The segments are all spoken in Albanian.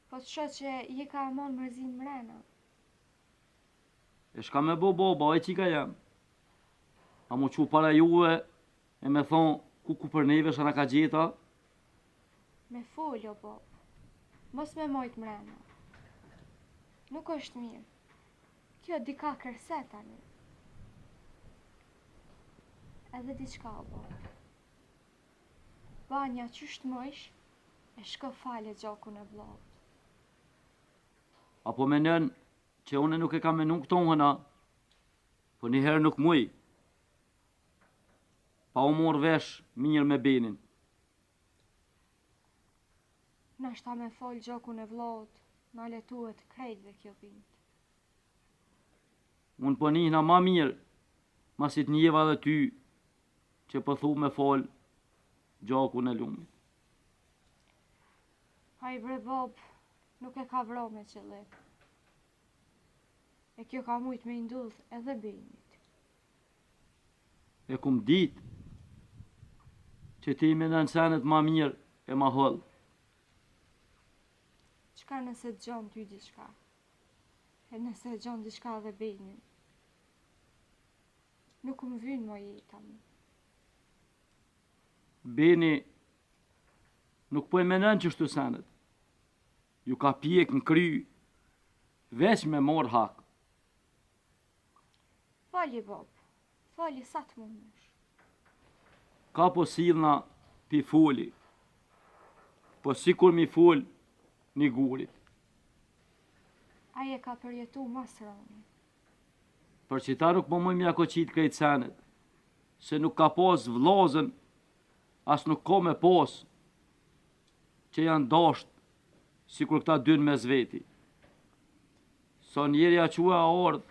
Po të shoh që je ka amon mërzin mrena. E shka me bo baba, e qika jam. A mu qu para juve e me thonë ku për neve shana ka gjeta? Me foljo, Bob. Mos me mojt mrena. Nuk është mirë. Kjo dika kërse tani. Edhe diçka, Bob. Banja qysht mëjsh e shko fale gjakun e vllavut. Apo menen që une nuk e kam menu këto hëna, po njëherë nuk muj. Pa u mor vesh mirë me Benin. Nashta me fal gjakun e vllavut, na letuet krejtve kjo bind. Unë po njëhna ma mirë, masit njeva dhe ty, që po thu me fal gjakun e lumit. Ai bre Bob, nuk e ka vro me qëllim. E kjo ka mujt me ndudh edhe Benit. E kum dit që ti me në nësenet ma mirë e ma hëllë. Qka nëse të gjon ty diçka? E nëse të gjon diçka dhe Benin? Nuk më vynë mo jeta mu. Beni nuk po e menen që shtu senet. Ju ka pjek në kry, veç me mor hak. Fali, Bob. Fali sa të mundesh. Ka po silna pi foli, po sikur mi fol një gurit. Aje ka përjetu mas rani. Për që ta nuk po mëj mja koqit krejt senet, se nuk ka pos vlozën, as nuk ko me pos, që janë dasht, si kur këta dyn me zveti. So njeri a qua a ordh,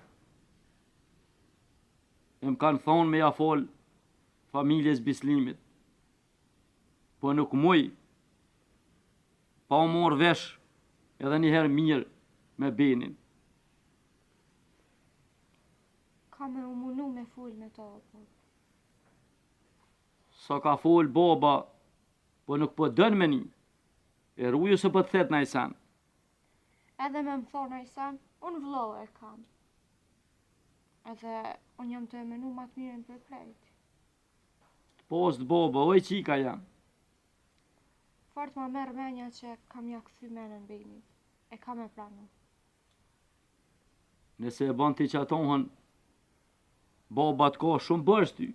e më kanë thonë me ja fol familjes Bislimit, po nuk muj, pa u mor vesh edhe njëherë mirë me Benin. Ka me umunu me fol me ta, Bob. Sa ka fol baba, po nuk po dën me një, e rruju se po të thet në i sen. Edhe me më thonë ai sen, unë vllo e kam. Edhe unë jam të emenu ma të mirën për krejt. Post baba, oj qika jam. Fort ma merë menja që kam ja këthy menën Benit. E kam e pranu. Nëse e ban ti që atohën, baba të ka shumë bërsh ty.